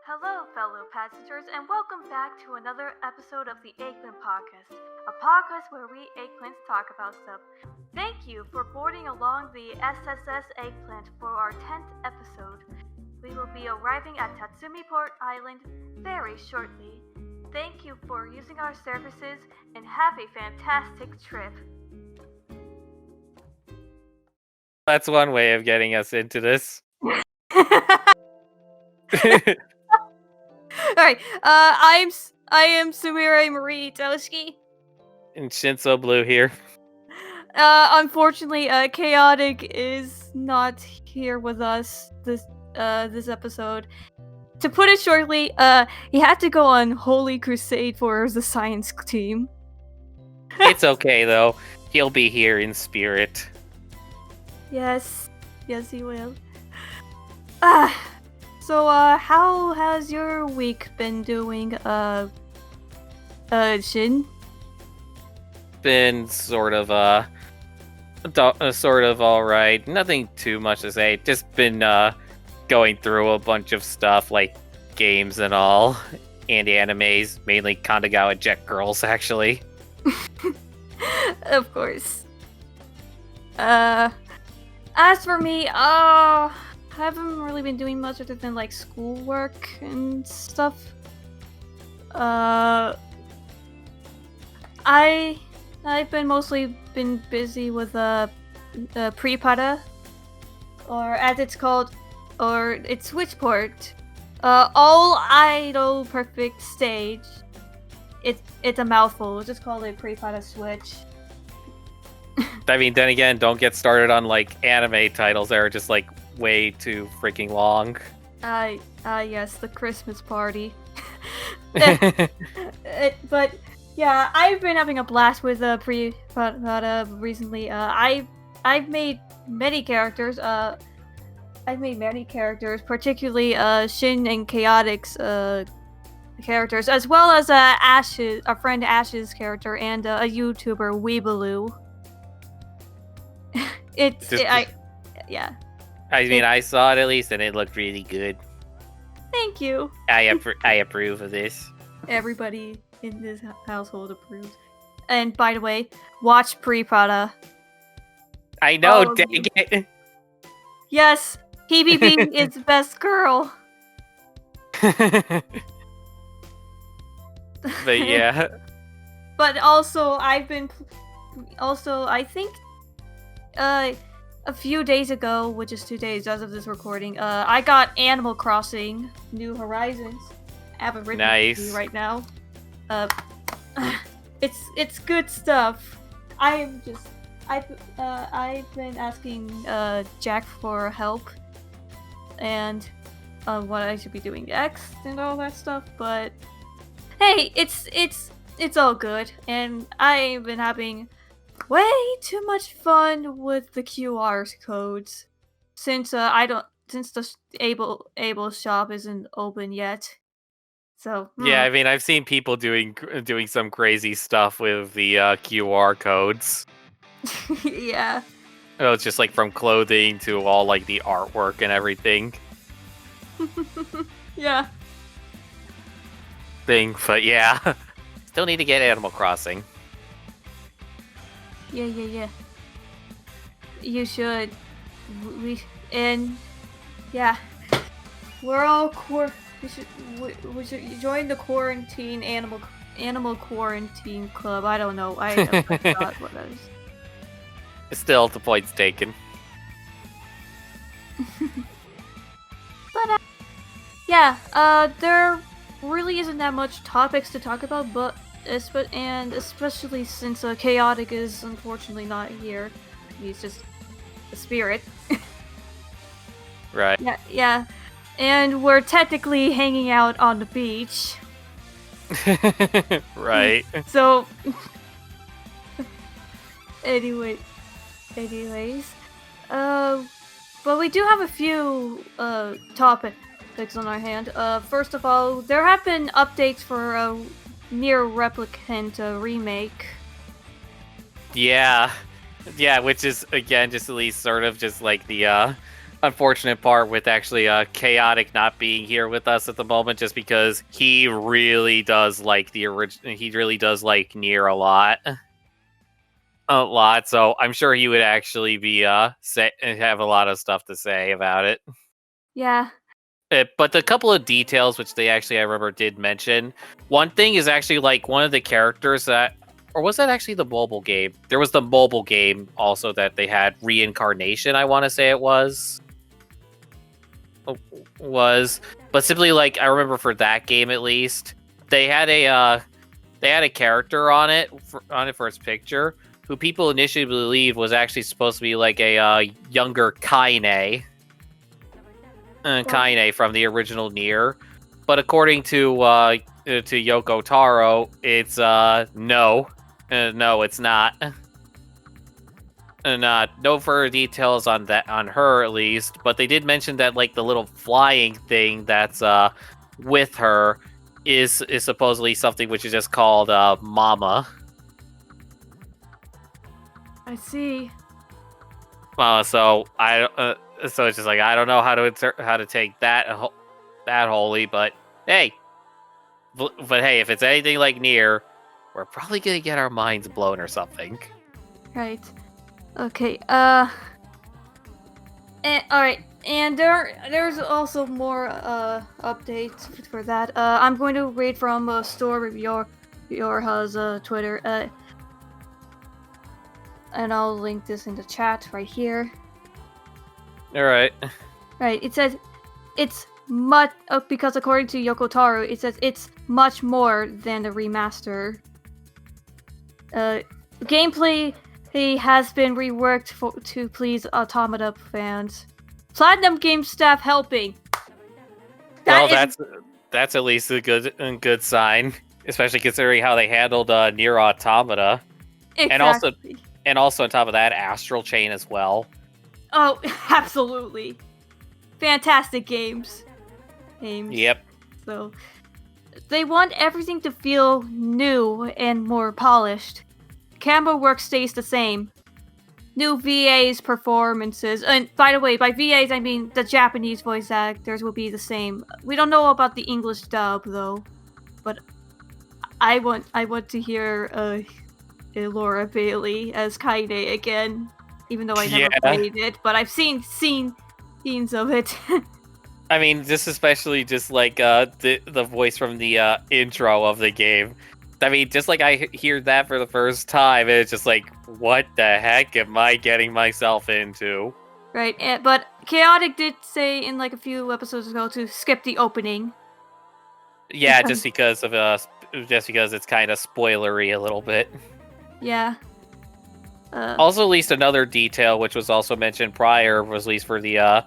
Hello, fellow passengers, and welcome back to another episode of the Eggplant Podcast, a podcast where we Eggplants talk about stuff. Thank you for boarding along the SSS Eggplant for our 10th episode. We will be arriving at Tatsumi Port Island very shortly. Thank you for using our services, and have a fantastic trip. That's one way of getting us into this. Alright, I am Sumire Marie Toski. And Shinso Blue here. Unfortunately, Chaotic is not here with us this episode. To put it shortly, he had to go on Holy Crusade for the science team. It's okay though. He'll be here in spirit. Yes, he will. So, how has your week been doing, Shin? Been sort of alright. Nothing too much to say. Just been, going through a bunch of stuff, like games and all. And animes, mainly Kandagawa Jet Girls, actually. Of course. As for me, I haven't really been doing much other than like schoolwork and stuff. I've been mostly busy with pre-pada, or as it's called, or it's Switchport. All idle perfect stage. It's a mouthful. We'll just call it pre-pada Switch. I mean, then again, don't get started on like anime titles that are just like way too freaking long. Yes, the Christmas party. But yeah, I've been having a blast with pre-pada recently. I've made many characters. Particularly Shin and Chaotic's characters, as well as our friend Ash's character, and a YouTuber Weebaloo. Yeah. I mean, I saw it at least, and it looked really good. Thank you. I approve of this. Everybody in this household approves. And by the way, watch pre-pada. I know, dang it. Yes, PBB is the best girl. But yeah. But also, I think a few days ago, which is 2 days as of this recording, I got Animal Crossing New Horizons. I haven't written it to you right now. It's good stuff. I've been asking Jack for help and what I should be doing next and all that stuff, but hey, it's all good, and I've been having way too much fun with the QR codes since the Able shop isn't open yet. So yeah, I mean, I've seen people doing some crazy stuff with the QR codes. Yeah. Oh, it's just like from clothing to all like the artwork and everything. Yeah. But yeah, still need to get Animal Crossing. Yeah. You should. We're all we should join the quarantine animal quarantine club. I don't know. I forgot what that is. Still, the point's taken. But there really isn't that much topics to talk about, but especially since Chaotic is unfortunately not here. He's just a spirit. Right. Yeah. And we're technically hanging out on the beach. Right. So anyways, but we do have a few topics on our hand. First of all, there have been updates for Nier Replicant remake. Yeah, which is again just at least sort of just like the unfortunate part with actually Chaotic not being here with us at the moment, just because he really does like the original. He really does like Nier a lot. So I'm sure he would actually be have a lot of stuff to say about it. Yeah. But the couple of details which they actually I remember did mention. One thing is actually like one of the characters that, or was that actually the mobile game? There was the mobile game also that they had Reincarnation. I want to say it was, but simply like I remember for that game at least they had a character on it for its picture who people initially believed was actually supposed to be like a younger Kaine. Kaine from the original Nier, but according to Yoko Taro, it's no, it's not. No further details on that on her at least, but they did mention that like the little flying thing that's with her is supposedly something which is just called Mama. I see. So it's just like I don't know how to take that wholly, but hey, if it's anything like Nier, we're probably gonna get our minds blown or something. Right. Okay. And all right. And there's also more updates for that. I'm going to read from Store Reviewer has Twitter. And I'll link this in the chat right here. All right. Right. It says it's much because according to Yoko Taro, it says it's much more than a remaster. Gameplay has been reworked to please Automata fans. Platinum Game staff helping. That's at least a good sign, especially considering how they handled Nier Automata, exactly. and also on top of that, Astral Chain as well. Oh, absolutely! Fantastic games. Yep. So they want everything to feel new and more polished. Camera work stays the same. New VAs performances, and by the way, by VAs I mean the Japanese voice actors will be the same. We don't know about the English dub though, but I want to hear Laura Bailey as Kaine again, even though I never played it, but I've seen scenes of it. I mean, just especially just like the voice from the intro of the game. I mean, just like I hear that for the first time, it's just like, what the heck am I getting myself into? Right, but Chaotic did say in like a few episodes ago to skip the opening. Yeah, just because it's kind of spoilery a little bit. Yeah. Also, at least another detail, which was also mentioned prior, was at least for the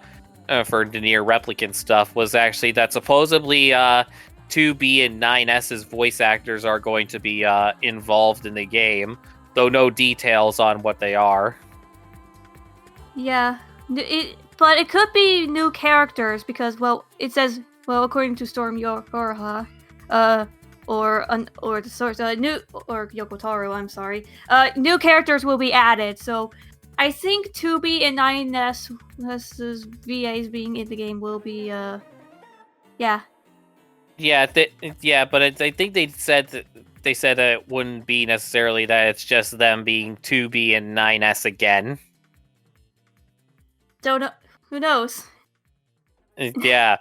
for Nier Replicant stuff, was actually that supposedly 2B and 9S's voice actors are going to be involved in the game, though no details on what they are. Yeah, but it could be new characters because, well, it says, well, according to Storm Yorha, or the source, new or Yoko Taro, I'm sorry, new characters will be added. So I think 2B and 9S's VAs being in the game will be, yeah. Yeah, but I think they said that it wouldn't be necessarily that it's just them being 2B and 9S again. Don't know. Who knows? Yeah,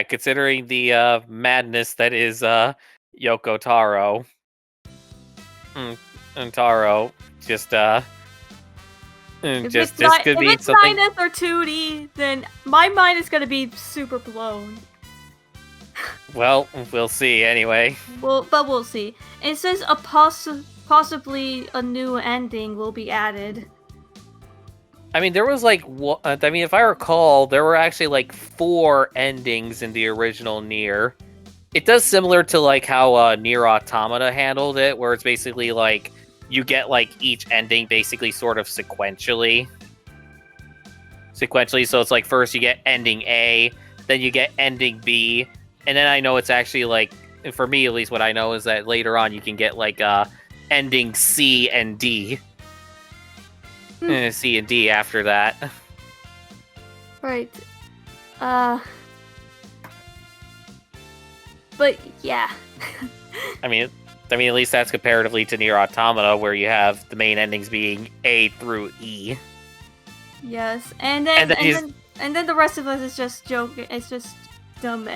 considering the madness that is Yoko Taro. And Taro just could be something. If it's 9S or 2D, then my mind is gonna be super blown. Well, we'll see anyway. But we'll see. It says possibly a new ending will be added. I mean, there was like, if I recall, there were actually like 4 endings in the original Nier. It does similar to like how Nier Automata handled it, where it's basically like you get like each ending basically sort of sequentially. So it's like first you get ending A, then you get ending B. And then I know it's actually like, for me at least, what I know is that later on you can get like ending C and D. C and D after that. Right. But yeah. I mean, at least that's comparatively to Nier Automata, where you have the main endings being A through E. Yes, and then the rest of us is just joking. It's just dumb,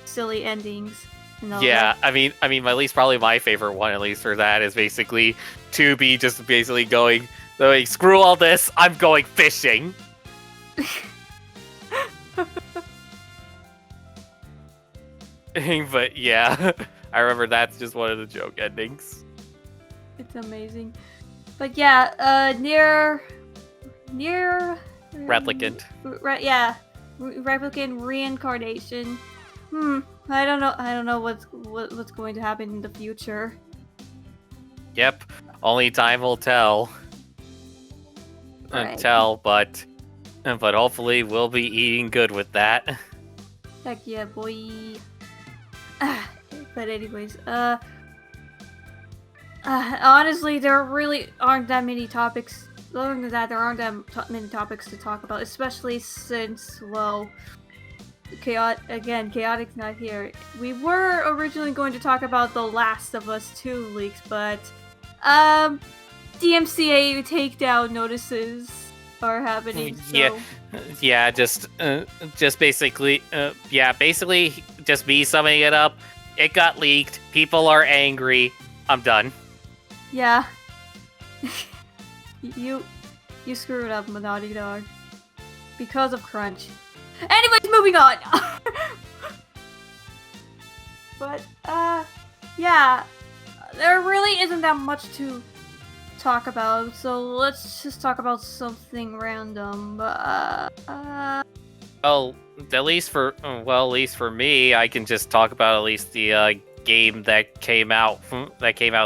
silly endings. Yeah, that. I mean, at least probably my favorite one, at least for that, is basically 2B just basically going, screw all this, I'm going fishing. But yeah, I remember that's just one of the joke endings. It's amazing. But yeah, Nier Replicant. Replicant reincarnation. I don't know what's going to happen in the future. Yep, only time will tell. Right. But hopefully we'll be eating good with that. Heck yeah, boy. But anyways, honestly, there really aren't that many topics. Other than that, there aren't that many topics to talk about, especially since, well, Chaotic's not here. We were originally going to talk about The Last of Us 2 leaks, but, DMCA takedown notices are happening, so... Yeah, just basically, basically, just me summing it up. It got leaked. People are angry. I'm done. Yeah. You screwed up, Naughty Dog. Because of crunch. Anyways, moving on! But, yeah. There really isn't that much to talk about, so let's just talk about something random. Well, at least for me, I can just talk about at least the game that came out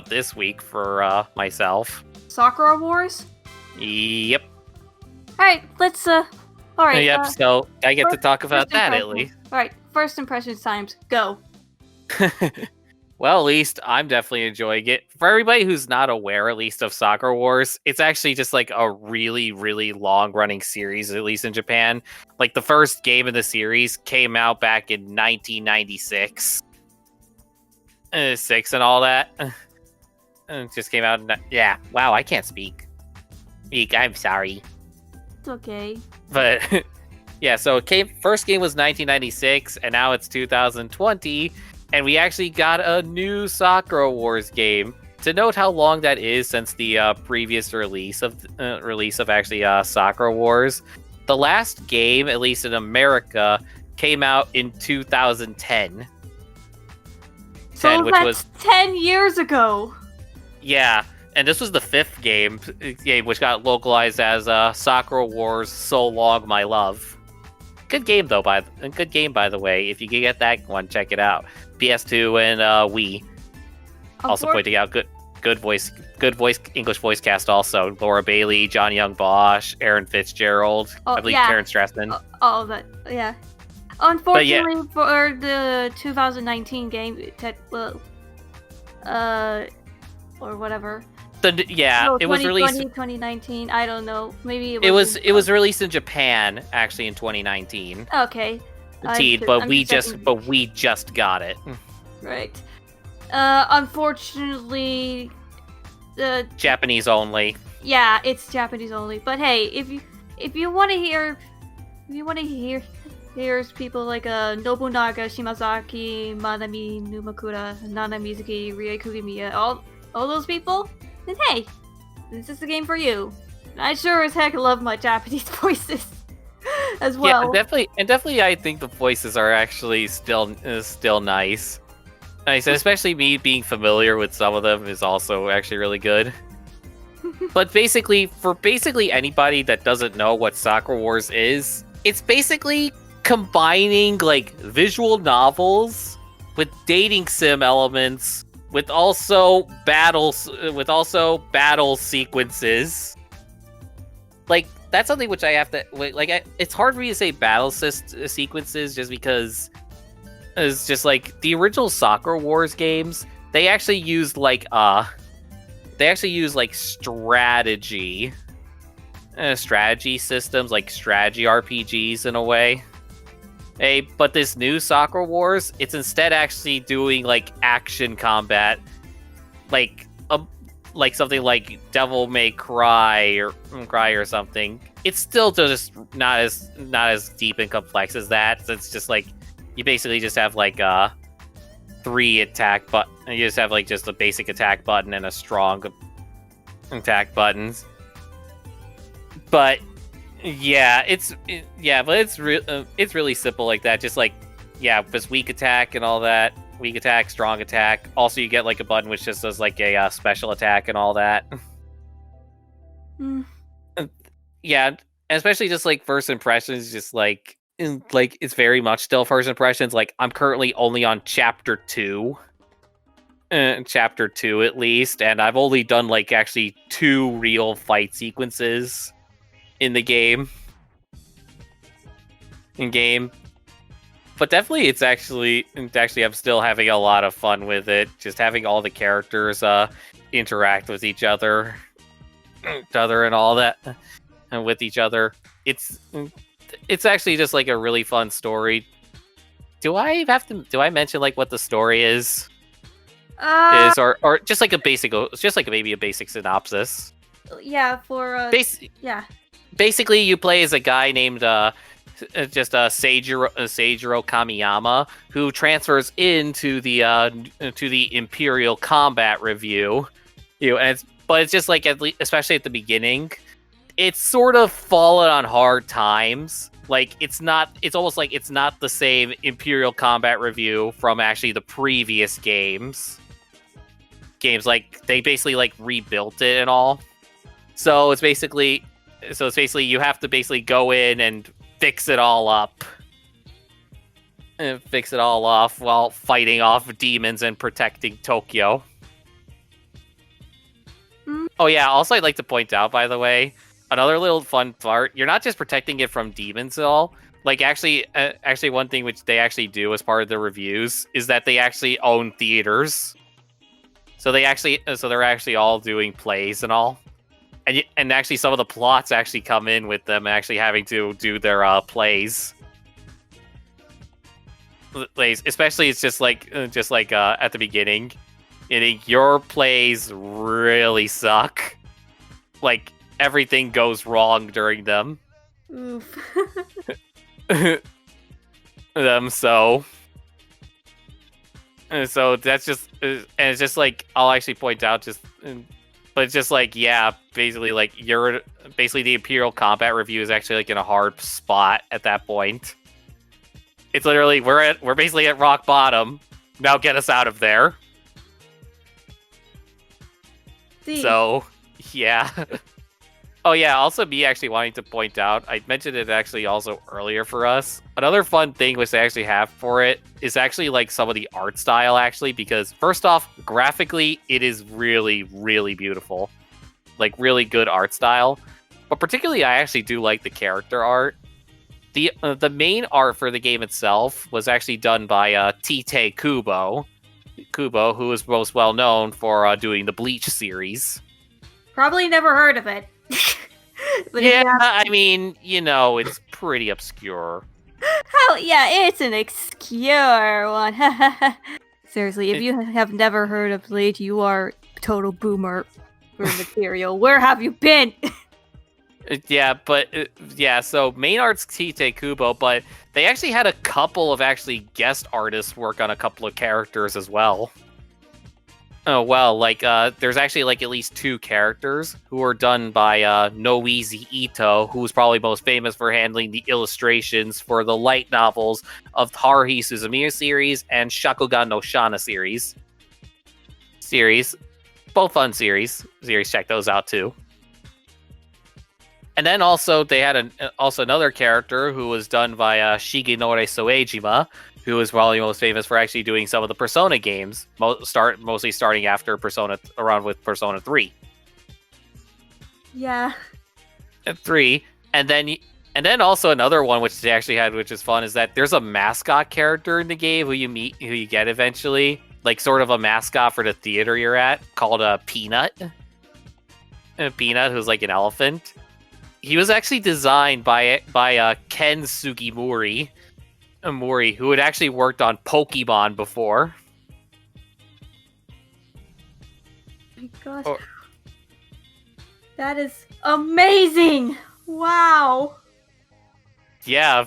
this week for myself. Sakura Wars? Yep. Alright, let's alright. Yep, so I get to talk about that at least. Alright, first impressions times, go. Well, at least I'm definitely enjoying it. For everybody who's not aware, at least, of Sakura Wars, it's actually just like a really, really long-running series, at least in Japan. Like, the first game in the series came out back in 1996. 6 and all that. It just came out. Yeah, wow, I can't speak. I'm sorry. It's okay. But, yeah, so first game was 1996, and now it's 2020. And we actually got a new Sakura Wars game. To note how long that is since the previous release of Sakura Wars, the last game, at least in America, came out in 2010. So that's 10 years ago. Yeah, and this was the 5th game, which got localized as Sakura Wars So Long My Love. Good game though, by the way. If you can get that one, check it out. PS2 and Wii. Also pointing out good voice English voice cast. Also Laura Bailey, John Young Bosch, Aaron Fitzgerald. I believe Karen Strassman. All of that, yeah. Unfortunately for the 2019 game, or whatever. It was released 2019. I don't know. Maybe it was released in Japan actually in 2019. Okay. But we just got it. Right. Unfortunately, Japanese only. Yeah, it's Japanese only. But hey, if you want to hear people like Nobunaga Shimazaki, Manami Numakura, Nana Mizuki, Rie Kugimiya, all those people, then hey, this is the game for you. And I sure as heck love my Japanese voices as well. Yeah, definitely. I think the voices are actually still nice. Nice, and especially me being familiar with some of them is also actually really good. But for anybody that doesn't know what Sakura Wars is, it's basically combining like visual novels with dating sim elements, with also battle sequences. Like, that's something which I have to it's hard for me to say battle sequences just because it's just like the original Sakura Wars games. They actually used strategy strategy systems, like strategy RPGs in a way. Hey, but this new Sakura Wars, it's instead actually doing like action combat, like something like Devil May Cry or something. It's still just not as deep and complex as that. So it's just like you basically just have like 3 attack button. You just have like just a basic attack button and a strong attack buttons. But yeah, it's really simple like that. Just like just weak attack and all that. Weak attack, strong attack. Also, you get like a button which just does like a special attack and all that. Yeah, especially just like first impressions, just like it's very much still first impressions. Like I'm currently only on chapter 2. Chapter 2 at least, and I've only done like actually 2 real fight sequences in the game. But definitely it's actually I'm still having a lot of fun with it. Just having all the characters interact with each other and all that, and with each other. It's actually just like a really fun story. Do I mention like what the story is? Or just like maybe a basic synopsis. Yeah, for yeah. Basically, you play as a guy named Seijiro Kamiyama, who transfers into the Imperial Combat Review. But it's just like especially at the beginning, it's sort of fallen on hard times. Like it's almost like it's not the same Imperial Combat Review from actually the previous games. Like they basically like rebuilt it and all. So it's basically you have to basically go in and fix it all up. And fix it all off while fighting off demons and protecting Tokyo. Oh yeah, also I'd like to point out, by the way, another little fun part, you're not just protecting it from demons at all. Like actually one thing which they actually do as part of the reviews is that they actually own theaters. So they're actually all doing plays and all. And actually some of the plots actually come in with them actually having to do their plays. Especially it's just like at the beginning, your plays really suck. Like everything goes wrong during them. Oof. So that's just, and it's just like I'll actually point out but it's just like basically like the Imperial Combat Review is actually like in a hard spot at that point. It's literally we're basically at rock bottom. Now get us out of there. So yeah. Oh yeah, also me actually wanting to point out, I mentioned it actually also earlier for us. Another fun thing which they actually have for it is actually like some of the art style actually, because first off, graphically, it is really, really beautiful. Like really good art style. But particularly I actually do like the character art. The main art for the game itself was actually done by Tite Kubo. Kubo, who is most well known for doing the Bleach series. Probably never heard of it. But yeah, I mean, it's pretty obscure. Oh, yeah, it's an obscure one. Seriously, if you have never heard of Bleach, you are total boomer for material. Where have you been? So main art's Tite Kubo, but they actually had a couple of actually guest artists work on a couple of characters as well. Oh, well, there's actually, at least 2 characters who were done by Noizi Ito, who's probably most famous for handling the illustrations for the light novels of Haruhi Suzumiya series and Shakugan no Shana series. Both fun series. Check those out, too. And then also, they had another character who was done by Shigenori Soejima, who is probably most famous for actually doing some of the Persona games, mostly starting after around with Persona 3. Yeah. 3, and then also another one which they actually had, which is fun, is that there's a mascot character in the game who you get eventually, like sort of a mascot for the theater you're at, called Peanut. Peanut, who's like an elephant. he was actually designed by Ken Sugimori, who had actually worked on Pokemon before. Oh my gosh. That is amazing! Wow! Yeah,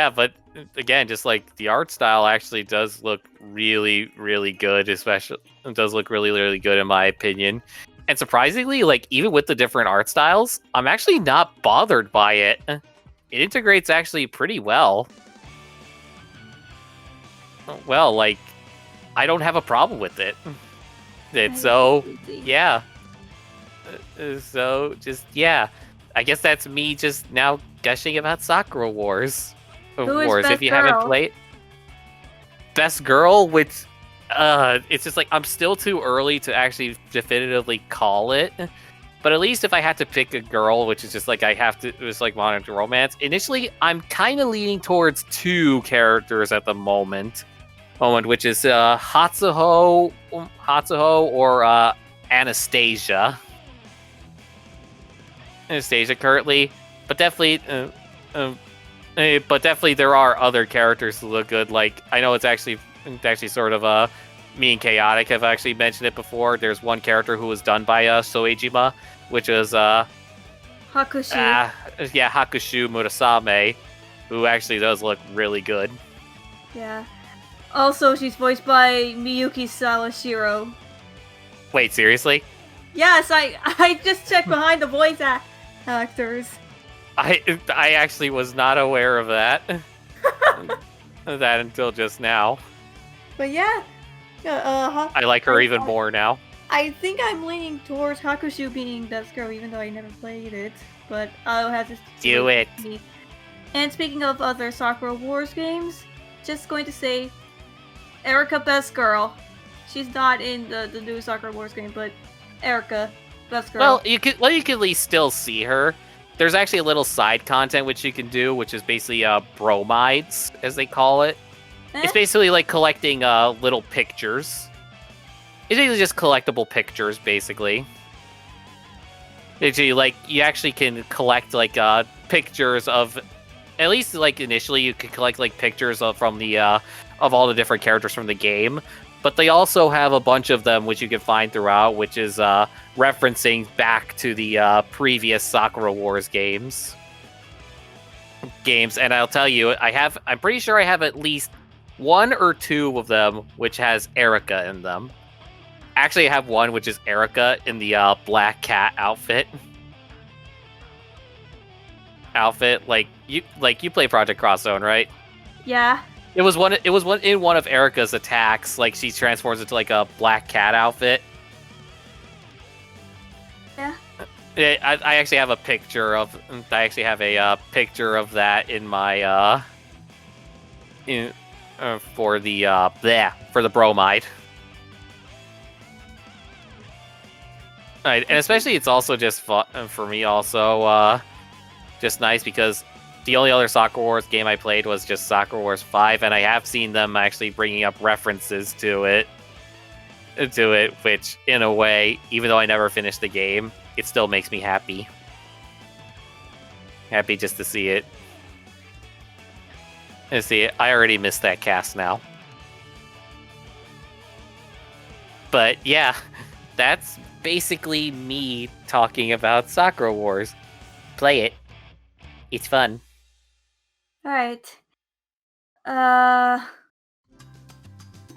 but again, just like the art style actually does look really, really good, especially it does look really, really good in my opinion. And surprisingly, like even with the different art styles, I'm actually not bothered by it. It integrates actually pretty well. Well, like I don't have a problem with it. It's so yeah. So just yeah. I guess that's me just now gushing about Sakura Wars. Who is best If you girl? haven't played Best Girl, which it's just like I'm still too early to actually definitively call it. But at least if I had to pick a girl, which is just like I have to, it was like modern romance. Initially, I'm kind of leaning towards two characters at the moment, which is Hatsuho or Anastasia. Anastasia currently, but definitely there are other characters who look good. Like I know it's actually sort of me and Chaotic have actually mentioned it before. There's one character who was done by Soejima, which is Hakushu. Hakushu Murasame, who actually does look really good. Yeah. Also, she's voiced by Miyuki Sawashiro. Wait, seriously? Yes, I just checked behind the voice actors. I actually was not aware of that. That until just now. But yeah, I like her even more now. I think I'm leaning towards Hakushu being best girl, even though I never played it. But I'll have to do it. And speaking of other Sakura Wars games, just going to say, Erika best girl. She's not in the new Sakura Wars game, but Erika best girl. Well, you can at least still see her. There's actually a little side content which you can do, which is basically bromides, as they call it. It's basically like collecting little pictures. It's basically just collectible pictures, basically. Basically, you actually can collect pictures of, at least initially you can collect pictures from the of all the different characters from the game. But they also have a bunch of them which you can find throughout, which is referencing back to the previous Sakura Wars games. And I'll tell you, I'm pretty sure I have at least one or two of them which has Erika in them. Actually, I have one which is Erika in the black cat outfit. You play Project Cross Zone, right? Yeah. It was one in one of Erika's attacks. Like she transforms into a black cat outfit. Yeah. I actually have a picture of. I actually have a picture of that in my for the bromide. Right, and especially it's also just fun for me. Also, just nice because the only other Sakura Wars game I played was just Sakura Wars 5, and I have seen them actually bringing up references to it, which, in a way, even though I never finished the game, it still makes me happy. Happy just to see it. And see it. I already missed that cast now. But, yeah, that's basically me talking about Sakura Wars. Play it. It's fun. Alright. I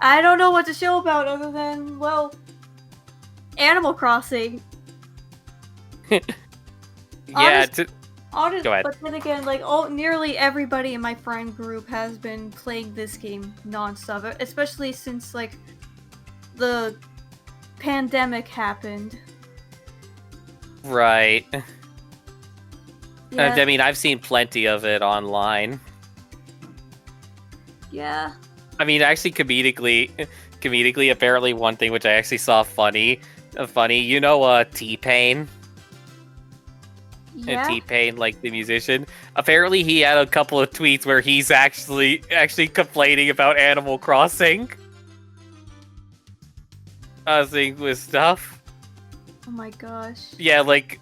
don't know what to show about other than, well, Animal Crossing. Yeah, Honest, go ahead. But then again, nearly everybody in my friend group has been playing this game nonstop, especially since, the pandemic happened. Right. Yeah. I mean, I've seen plenty of it online. Yeah. I mean, actually, comedically, apparently one thing which I actually saw funny, you know, T-Pain? Yeah. T-Pain, the musician. Apparently, he had a couple of tweets where he's actually complaining about Animal Crossing. With stuff. Oh my gosh. Yeah, like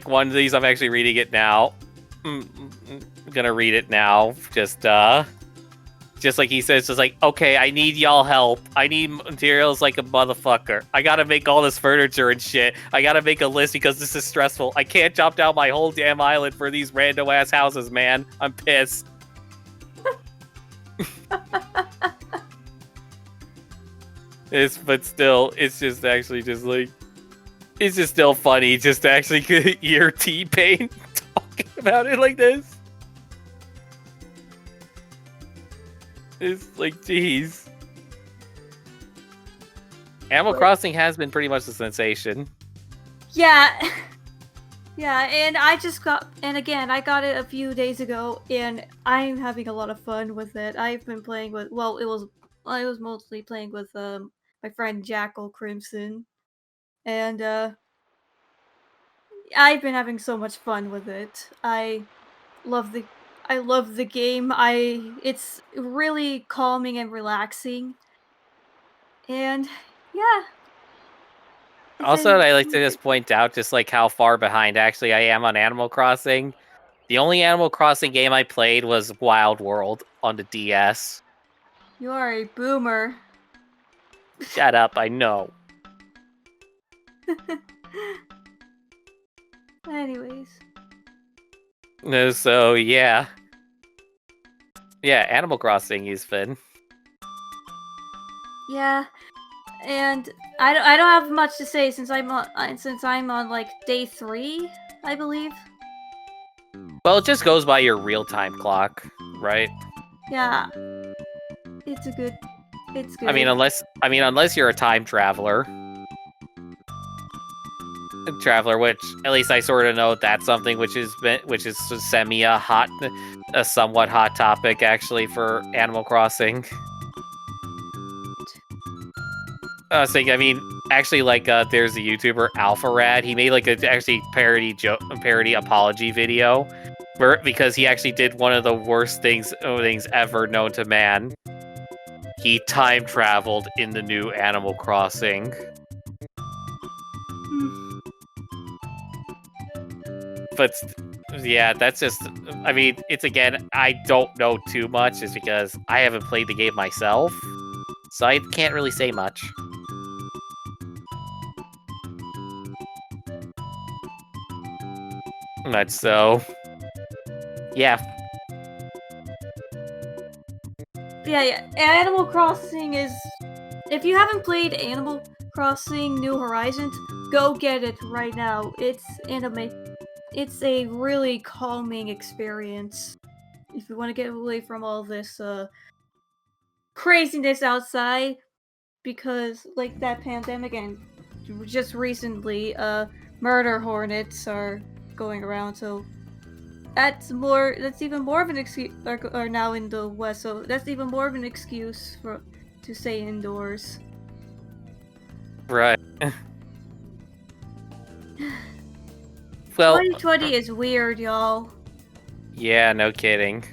one of these. I'm actually reading it now. I'm gonna read it now. Just like he says, just like, okay, I need y'all help. I need materials like a motherfucker. I gotta make all this furniture and shit. I gotta make a list because this is stressful. I can't chop down my whole damn island for these random ass houses, man. I'm pissed. But still, it's just actually just like, it's just still funny just to actually hear T-Pain talking about it like this. It's like, geez. Animal Crossing has been pretty much a sensation. Yeah. Yeah, and I got it a few days ago, and I'm having a lot of fun with it. I've been playing with, I was mostly playing with my friend Jackal Crimson, and I've been having so much fun with it. Love the I love the game. It's really calming and relaxing. And yeah. Also, I like to just point out just like how far behind actually I am on Animal Crossing. The only Animal Crossing game I played was Wild World on the DS. You are a boomer. Shut up, I know. Anyways. No, so yeah. Yeah, Animal Crossing has been. Yeah. And I don't have much to say since I'm on like day 3, I believe. Well, it just goes by your real-time clock, right? Yeah. It's good. I mean, unless you're a time traveler. Which at least I sort of know that's something which is a somewhat hot topic actually for Animal Crossing. I mean, actually, like, there's a YouTuber, AlphaRad. He made like a actually parody apology video, because he actually did one of the worst things ever known to man. He time traveled in the new Animal Crossing. But yeah, that's just. I mean, it's again. I don't know too much, just because I haven't played the game myself, so I can't really say much. But so, yeah. Yeah. Animal Crossing is. If you haven't played Animal Crossing New Horizons, go get it right now. It's It's a really calming experience. If you want to get away from all this craziness outside, because like that pandemic and just recently, murder hornets are going around, so that's even more of an excuse, are now in the West, so that's even more of an excuse to stay indoors. Right. Well, 2020 is weird, y'all. Yeah, no kidding.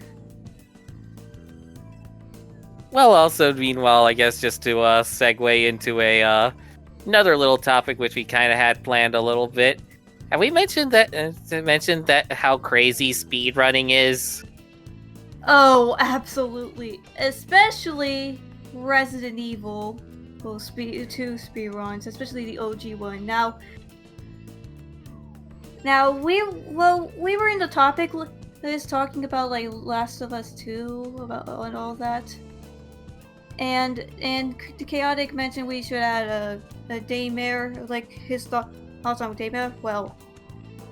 Well, also, meanwhile, I guess just to segue into another little topic which we kind of had planned a little bit. Have we mentioned that how crazy speedrunning is? Oh, absolutely. Especially Resident Evil 2 speedruns, especially the OG one. Now we were in the topic list talking about like Last of Us 2 and all that. And the Chaotic mentioned we should add a Daymare, like his thoughts on Daymare. Well,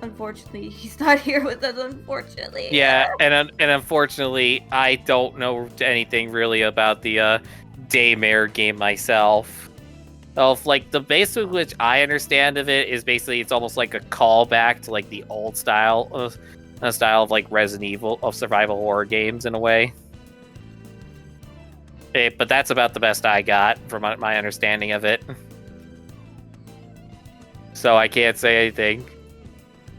unfortunately, he's not here with us, unfortunately. Yeah, and unfortunately, I don't know anything really about the Daymare game myself. Like, the basic which I understand of it is basically it's almost like a callback to like the old style of like Resident Evil, of survival horror games in a way. But that's about the best I got from my understanding of it. So I can't say anything.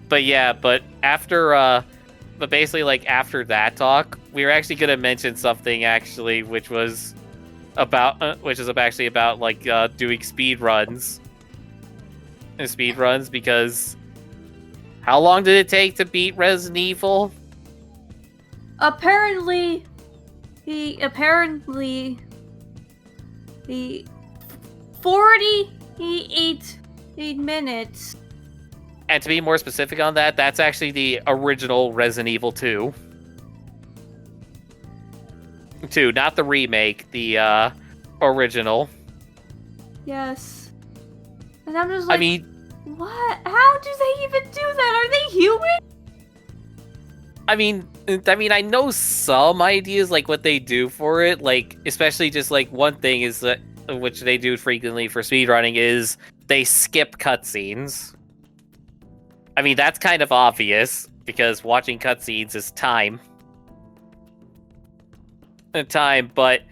But yeah, but basically, like, after that talk, we were actually going to mention something actually, which is actually about like doing speed runs. speedruns because how long did it take to beat Resident Evil? Apparently, he 48 minutes. And to be more specific on that, that's actually the original Resident Evil 2. 2, not the remake, the original. Yes. And I'm just like, I mean, what? How do they even do that? Are they human? I mean, I know some ideas, like what they do for it, like especially just like one thing is that which they do frequently for speedrunning is they skip cutscenes. I mean, that's kind of obvious because watching cutscenes is time. But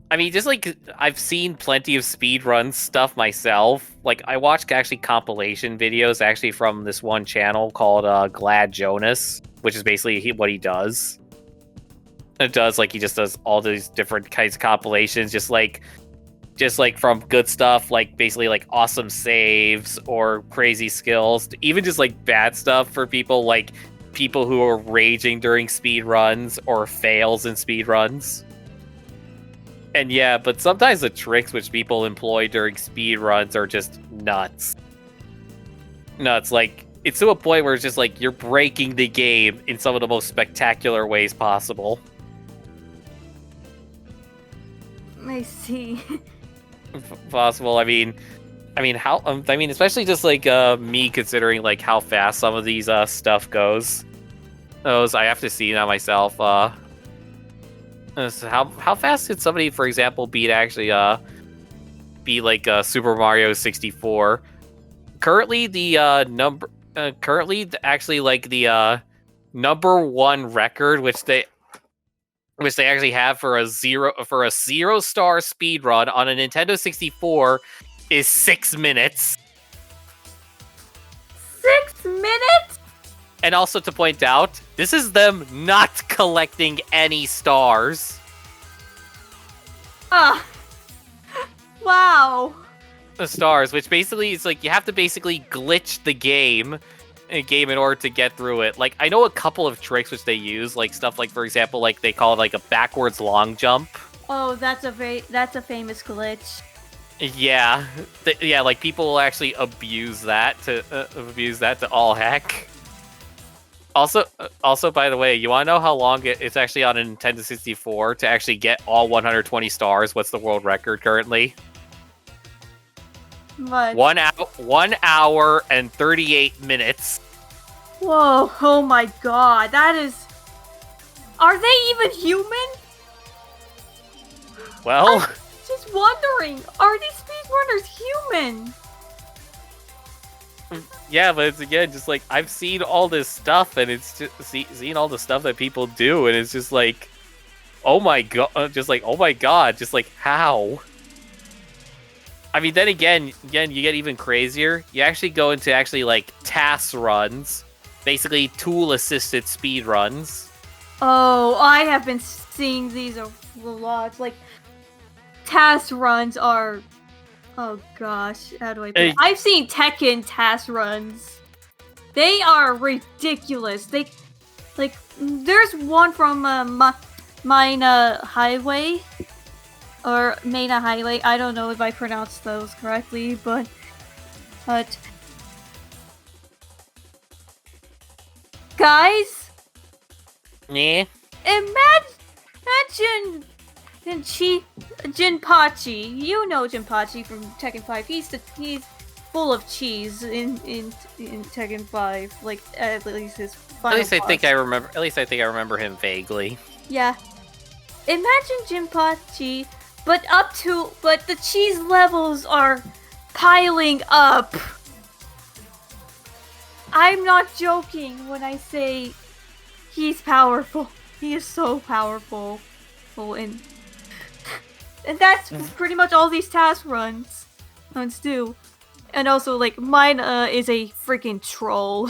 I mean, just like I've seen plenty of speedrun stuff myself. Like I watched actually compilation videos actually from this one channel called Glad Jonas, which is basically what he does. It does like he just does all these different kinds of compilations, just like from good stuff, like basically like awesome saves or crazy skills, to even just like bad stuff for people like people who are raging during speed runs or fails in speed runs. And yeah, but sometimes the tricks which people employ during speed runs are just nuts. Like it's to a point where it's just like you're breaking the game in some of the most spectacular ways possible. I see. Possible. I mean, how? Especially just like me considering like how fast some of these stuff goes. Those I have to see that myself. So how fast did somebody, for example, beat like Super Mario 64? Currently, the number one record, which they actually have for a zero-star speed run on a Nintendo 64 is 6 minutes. 6 minutes? And also to point out, this is them not collecting any stars. Wow. The stars, which basically is like you have to basically glitch the game in order to get through it. Like I know a couple of tricks which they use, like stuff like for example, like they call it like a backwards long jump. Oh, that's a famous glitch. Yeah, like people will actually abuse that to all heck. Also, by the way, you want to know how long it's actually on a Nintendo 64 to actually get all 120 stars? What's the world record currently? What? 1 hour and 38 minutes. Whoa, oh my god, that is... Are they even human? Well... I'm just wondering, are these speedrunners human? Yeah, but it's again, just like, I've seen all this stuff, and it's just seeing all the stuff that people do, and it's just like, oh my god, just like how? I mean, then again, you get even crazier. You actually go into like task runs, basically tool-assisted speed runs. Oh, I have been seeing these a lot. Like, task runs are... Oh gosh, how do I put it? I've seen Tekken task runs. They are ridiculous. There's one from Mina Highway. Or Mana Highway. I don't know if I pronounced those correctly, but... Guys? Yeah? Imagine Jinpachi. You know Jinpachi from Tekken 5. He's full of cheese in Tekken 5. Like, at least his final boss. At least I think I remember him vaguely. Yeah. Imagine Jinpachi, but the cheese levels are piling up. I'm not joking when I say he's powerful. He is so powerful. And that's pretty much all these task runs do. And also, like, mine is a freaking troll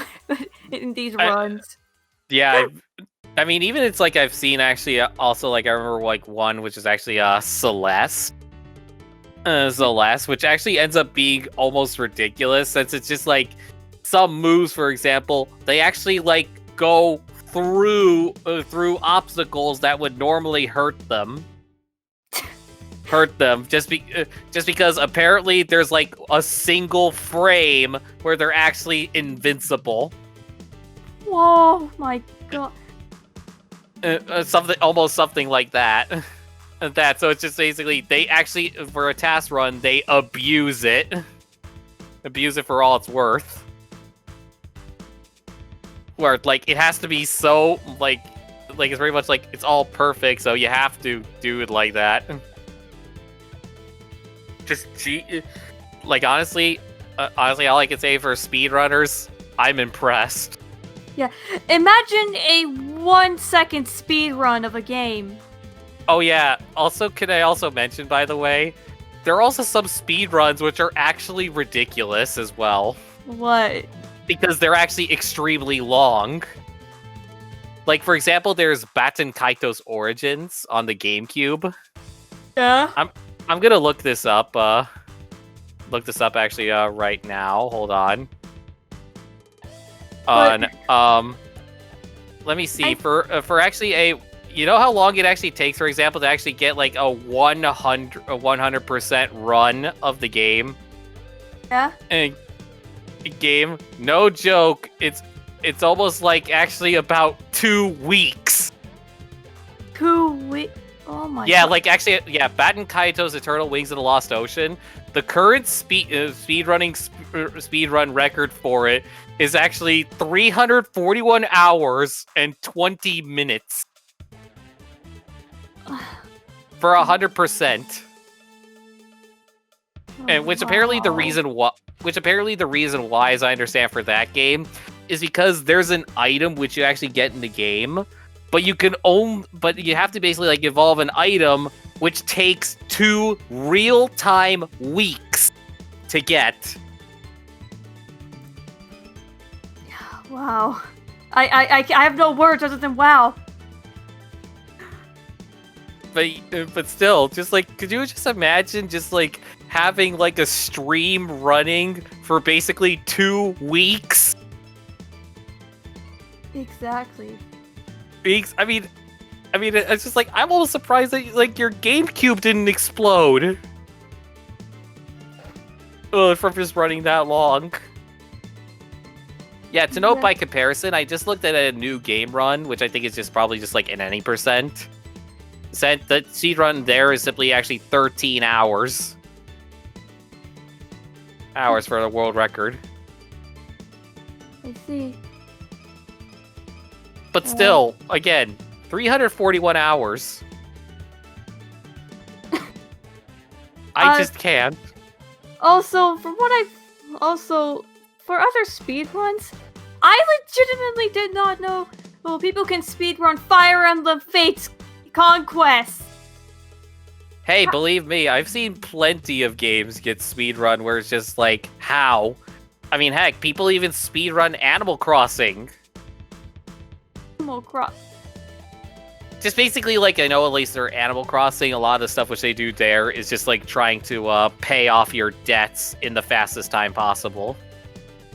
in these runs. Yeah, I mean, even it's like I've seen actually also, like, I remember like one which is actually Celeste. Celeste, which actually ends up being almost ridiculous since it's just like some moves, for example, they actually like go through obstacles that would normally hurt them. Just because apparently there's like a single frame where they're actually invincible. Whoa, my god. Something like that. So it's just basically they actually, for a task run, they abuse it for all it's worth. Where like it has to be so like it's very much like it's all perfect, so you have to do it like that. Like honestly, all I can say for speedrunners, I'm impressed. Yeah, imagine a 1 second speed run of a game. Oh yeah. Also, can I also mention, by the way, there are also some speed runs which are actually ridiculous as well. What? Because they're actually extremely long. Like for example, there's Baten Kaito's Origins on the GameCube. Yeah. I'm gonna look this up. Actually right now. Hold on. Let me see. For actually you know how long it actually takes, for example, to actually get like a 100% run of the game? Yeah. And game, no joke, it's almost like actually about 2 weeks. 2 weeks? Oh my yeah, god. like actually, yeah, Baten Kaito's Eternal Wings of the Lost Ocean, the current speedrun record for it is actually 341 hours and 20 minutes. For 100%. And which apparently the reason why, as I understand, for that game is because there's an item which you actually get in the game, but you have to basically like evolve an item which takes 2 real-time weeks to get. Wow. I have no words other than wow. But still, just like, could you just imagine just like having like a stream running for basically 2 weeks? Exactly. I mean, it's just like, I'm almost surprised that like your GameCube didn't explode. From just running that long. Yeah, to note by comparison, I just looked at a new game run, which I think is just probably just like in any percent. The speed run there is simply actually 13 hours. For the world record. I see. But still, again, 341 hours. I just can't. Also, for other speedruns, I legitimately did not know people can speedrun Fire Emblem Fates Conquest. Hey, believe me, I've seen plenty of games get speedrun where it's just like, how? I mean, heck, people even speedrun Animal Crossing. Just basically, like, I know at least for Animal Crossing, a lot of the stuff which they do there is just like trying to pay off your debts in the fastest time possible.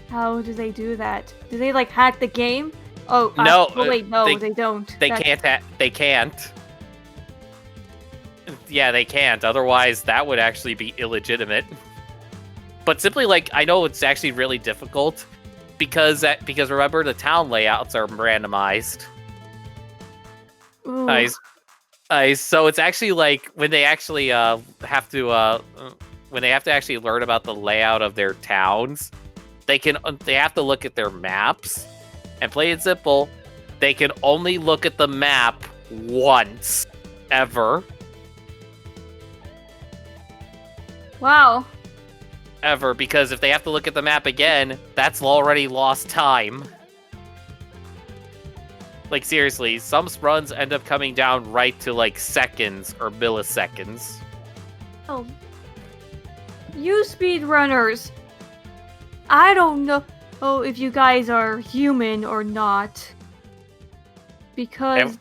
How do they do that? Do they like hack the game? Oh, no. Wait, no, they don't. They can't. Yeah, they can't. Otherwise, that would actually be illegitimate. But simply, like, I know it's actually really difficult because remember, the town layouts are randomized. Nice. So it's actually like when they actually have to actually learn about the layout of their towns, they have to look at their maps, and plain and simple, they can only look at the map once ever. Wow. Ever, because if they have to look at the map again, that's already lost time. Like, seriously, some runs end up coming down right to, like, seconds or milliseconds. Oh. You speedrunners. I don't know if you guys are human or not. Because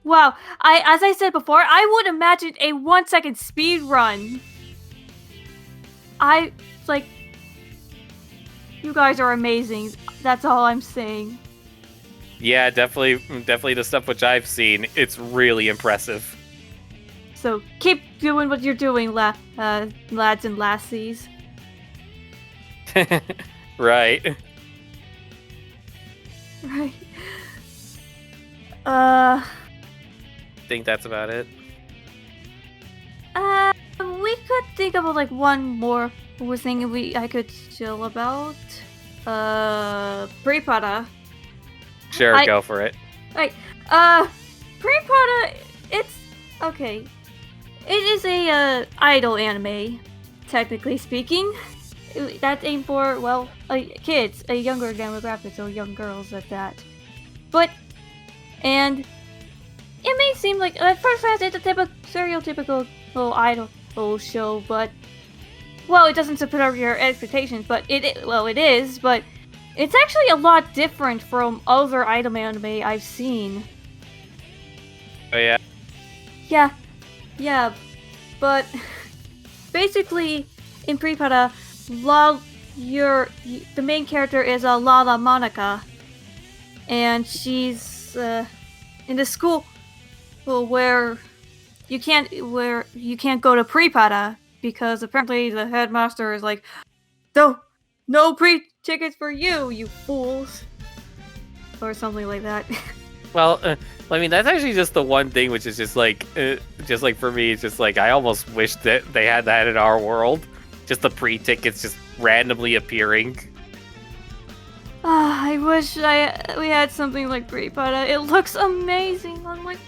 Wow. As I said before, I would imagine a 1 second speed run. You guys are amazing. That's all I'm saying. Yeah, definitely the stuff which I've seen. It's really impressive. So keep doing what you're doing, lads and lassies. Right. Right. Think that's about it. We could think of like one more thing I could chill about. Pre-Prada. Sure, go for it. Right. Pre-Prada, it's okay. It is a idol anime, technically speaking. That's aimed for, well, kids, a younger demographic, so young girls at that. And it may seem like, at first glance, it's a stereotypical little idol show, but, well, it doesn't support your expectations, but it is, but it's actually a lot different from other idol anime I've seen. Oh, yeah? Yeah, but basically, in Pre-Prada, the main character is Lala Monica, and she's in the school where you can't go to Pre-Prada because apparently the headmaster is like, no pre-tickets for you fools, or something like that. Well, I mean, that's actually just the one thing which is just like for me, it's just like I almost wish that they had that in our world. Just the pre-tickets just randomly appearing. I wish we had something like Pre-Prada. It looks amazing. I'm like,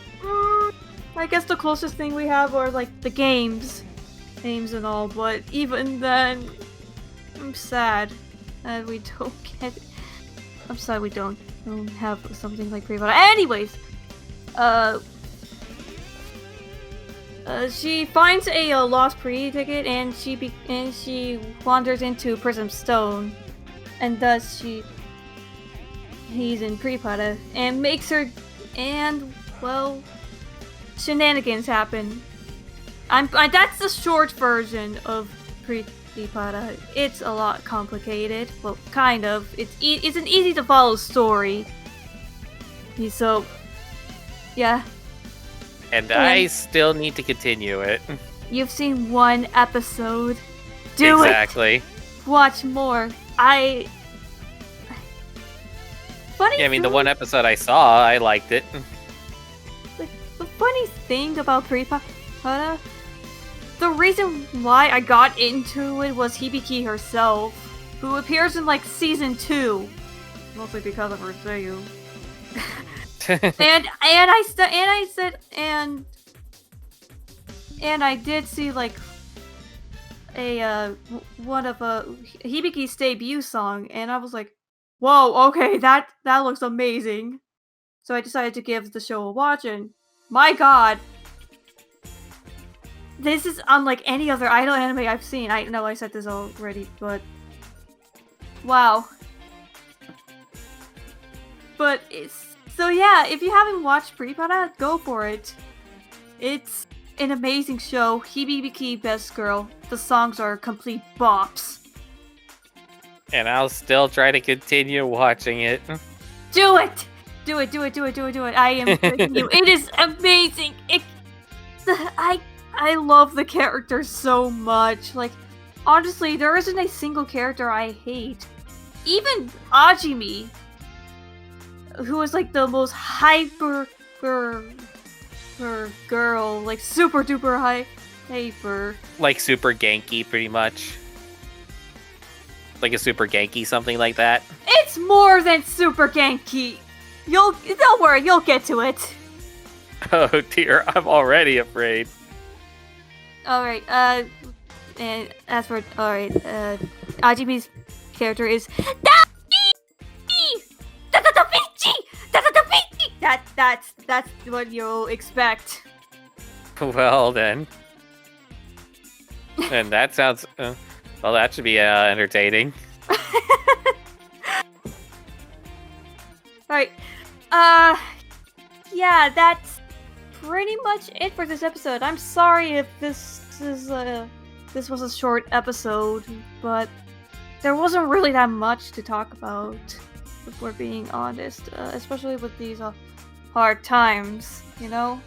I guess the closest thing we have are like the games and all, but even then, I'm sad that we don't get it. I'm sad we don't have something like Pre-Prada. Anyways, she finds a lost pre-ticket and she wanders into Prism Stone, and thus he's in Pre-Prada and makes her, and well, shenanigans happen. That's the short version of Pre-Prada. It's a lot complicated. Well, kind of. It's an easy to follow story. So, yeah. And I still need to continue it. You've seen one episode. Do exactly. it. Watch more. Funny. Yeah, I mean, the one episode I saw, I liked it. The funny thing about Pre-Prada, the reason why I got into it was Hibiki herself, who appears in like season 2, mostly because of her seiyuu. and I did see like one of Hibiki's debut song, and I was like, whoa, okay, that looks amazing. So I decided to give the show a watch, and my god, this is unlike any other idol anime I've seen. I know I said this already, but wow. But so yeah, if you haven't watched Pre-Prada, go for it. It's an amazing show. Hibiki best girl. The songs are complete bops. And I'll still try to continue watching it. Do it! Do it. I am begging you. It is amazing. I love the characters so much. Like, honestly, there isn't a single character I hate. Even Ajimi, who is like the most hyper girl, like super duper hyper. Like super Genki, pretty much. Like a super Genki, something like that. It's more than super Genki. Don't worry, you'll get to it. Oh dear, I'm already afraid. Alright, and as for, Ajimi's character is that's what you'll expect. Well then. And that sounds, well, that should be entertaining. Alright, yeah, pretty much it for this episode. I'm sorry if this was a short episode, but there wasn't really that much to talk about, if we're being honest, especially with these hard times, you know?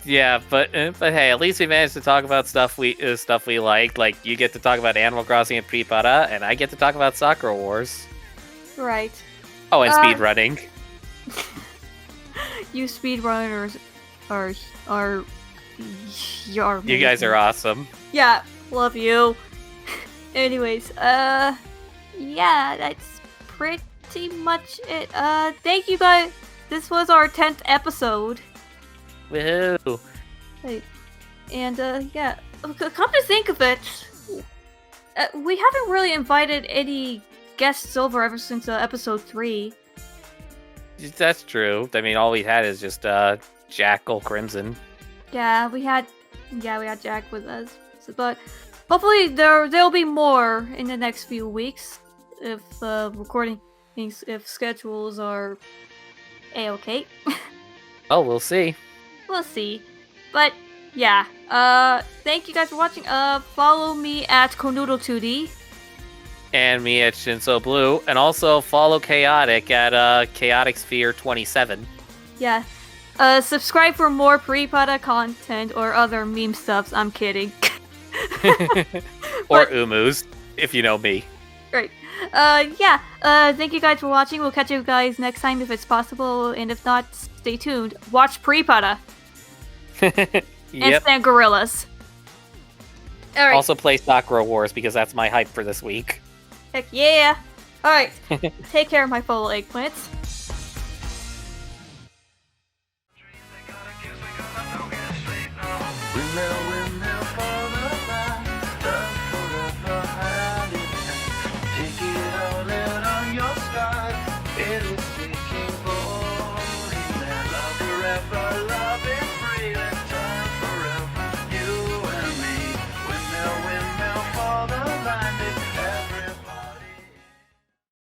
Yeah, but hey, at least we managed to talk about stuff we like. Like, you get to talk about Animal Crossing and Prepara, and I get to talk about Sakura Wars. Right. Oh, and speedrunning. You speedrunners are you guys are awesome. Yeah, love you. Anyways, yeah, that's pretty much it. Thank you guys. This was our 10th episode. Woohoo! Hey, and yeah, come to think of it, we haven't really invited any guests over ever since episode 3. That's true. I mean, all we had is just Jackal Crimson. Yeah, we had Jack with us, but hopefully there'll be more in the next few weeks if if schedules are a-okay. Oh, we'll see. We'll see. But yeah, thank you guys for watching. Follow me at Konoodle2D. And me at Shinso Blue, and also follow Chaotic at Chaotic Sphere 27. Yeah. Subscribe for more pre-pada content or other meme stuffs. I'm kidding. Or Umus, if you know me. Right. Yeah. Thank you guys for watching. We'll catch you guys next time if it's possible, and if not, stay tuned. Watch pre-pada. Yep. And stand gorillas. Alright. Also play Sakura Wars because that's my hype for this week. Heck yeah! Alright. Take care, my fellow eggplants. Remember